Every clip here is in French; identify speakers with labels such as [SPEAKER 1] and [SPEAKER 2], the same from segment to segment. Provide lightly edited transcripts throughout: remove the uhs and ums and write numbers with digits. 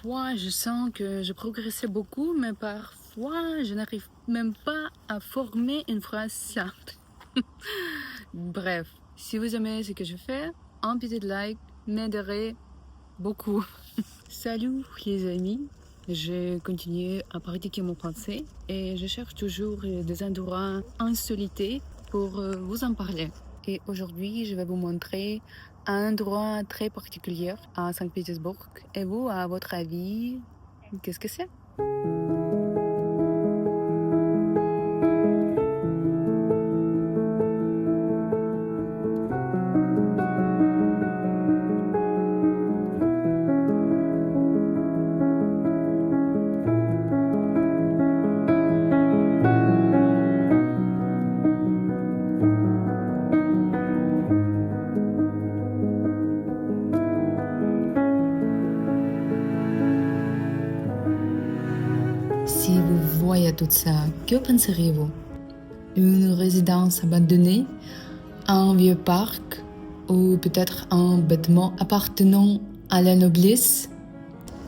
[SPEAKER 1] Parfois, je sens que je progressais beaucoup, mais parfois, je n'arrive même pas à former une phrase simple. Bref, si vous aimez ce que je fais, un petit like m'aiderait beaucoup. Salut les amis, j'ai continué à pratiquer mon français et je cherche toujours des endroits insolités pour vous en parler. Et aujourd'hui, je vais vous montrer un endroit très particulier à Saint-Pétersbourg. Et vous, à votre avis, qu'est-ce que c'est? Si vous voyez tout ça, que penseriez-vous? Une résidence abandonnée, un vieux parc ou peut-être un bâtiment appartenant à la noblesse?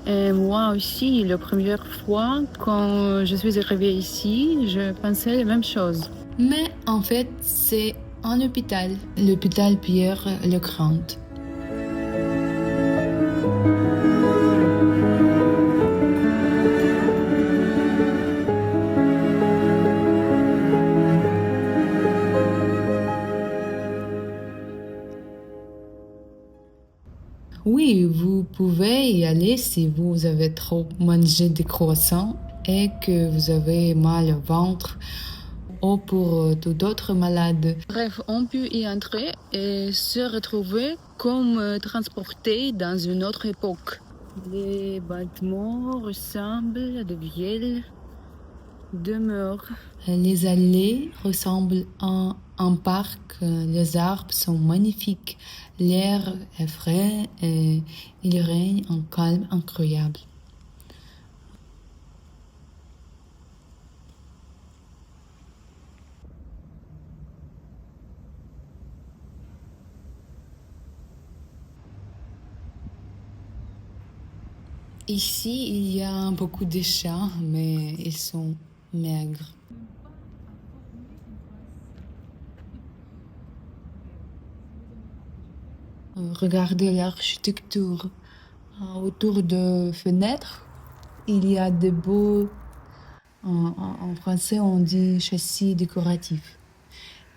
[SPEAKER 1] Et moi aussi, la première fois, quand je suis arrivée ici, je pensais la même chose. Mais en fait, c'est un hôpital, l'hôpital Pierre-le-Grand. Oui, vous pouvez y aller si vous avez trop mangé des croissants et que vous avez mal au ventre ou pour tout autre malade. Bref, on peut y entrer et se retrouver comme transporté dans une autre époque. Les bâtiments ressemblent à de vieilles demeures. Les allées ressemblent à un parc. Les arbres sont magnifiques. L'air est frais et il règne un calme incroyable. Ici, il y a beaucoup de chats, mais ils sont maigres. Regardez l'architecture. Autour de fenêtres, il y a de beaux, en français on dit châssis décoratifs.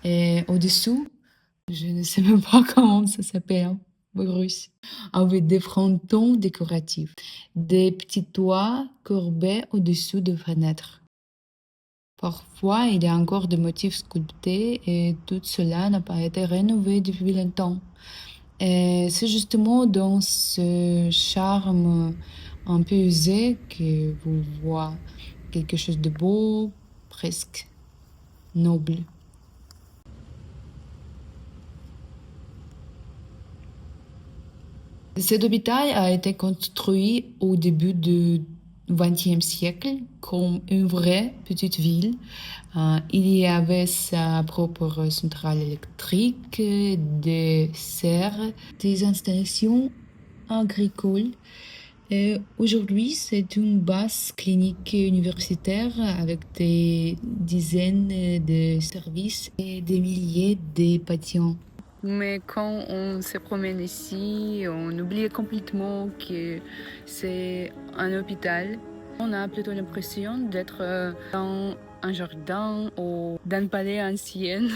[SPEAKER 1] Et au-dessous, je ne sais même pas comment ça s'appelle en russe, avec des frontons décoratifs, des petits toits courbés au-dessous des fenêtres. Parfois, il y a encore des motifs sculptés et tout cela n'a pas été rénové depuis longtemps. Et c'est justement dans ce charme un peu usé que vous voyez quelque chose de beau, presque noble. Cet hôpital a été construit au début du XXe siècle comme une vraie petite ville. Il y avait sa propre centrale électrique, des serres, des installations agricoles. Et aujourd'hui, c'est une base clinique universitaire avec des dizaines de services et des milliers de patients. Mais quand on se promène ici, on oublie complètement que c'est un hôpital. On a plutôt l'impression d'être dans un jardin ou dans un palais ancien.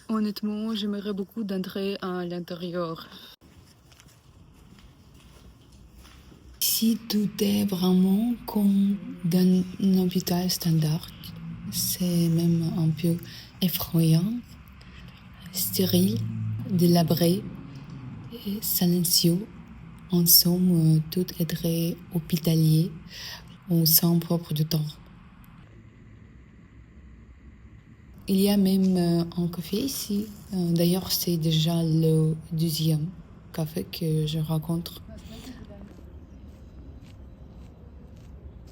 [SPEAKER 1] Honnêtement, j'aimerais beaucoup d'entrer à l'intérieur. Ici, tout est vraiment comme dans un hôpital standard. C'est même un peu effrayant, stérile, délabré et silencieux. En somme, tout est très hospitalier au sein propre du temps. Il y a même un café ici. D'ailleurs, c'est déjà le deuxième café que je rencontre.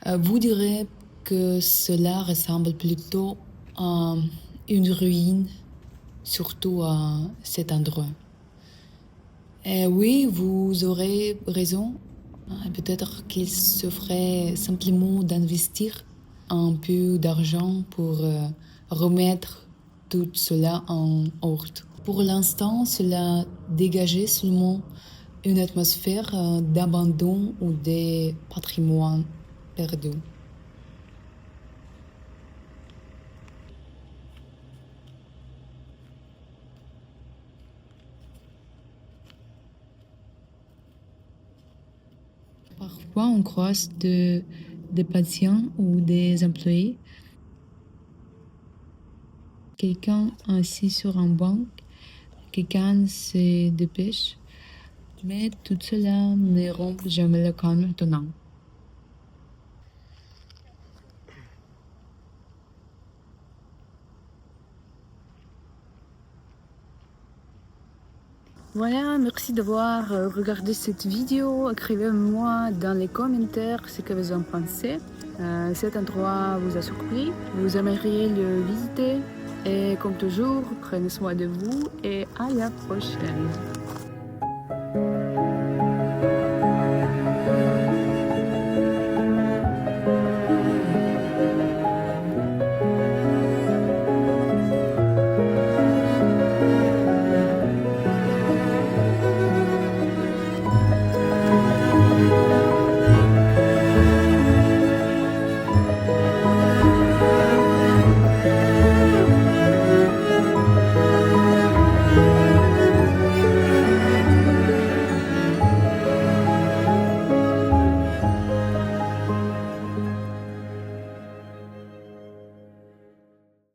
[SPEAKER 1] Vous direz que cela ressemble plutôt à une ruine, surtout à cet endroit. Oui, vous aurez raison. Peut-être qu'il se ferait simplement d'investir un peu d'argent pour remettre tout cela en ordre. Pour l'instant, cela dégageait seulement une atmosphère d'abandon ou de patrimoine perdu. Parfois, on croise des patients ou des employés, quelqu'un assis sur un banc, quelqu'un se dépêche, mais tout cela ne rompt jamais le calme étonnant. Voilà, merci d'avoir regardé cette vidéo. Écrivez-moi dans les commentaires ce que vous en pensez. Cet endroit vous a surpris, vous aimeriez le visiter. Et comme toujours, prenez soin de vous et à la prochaine.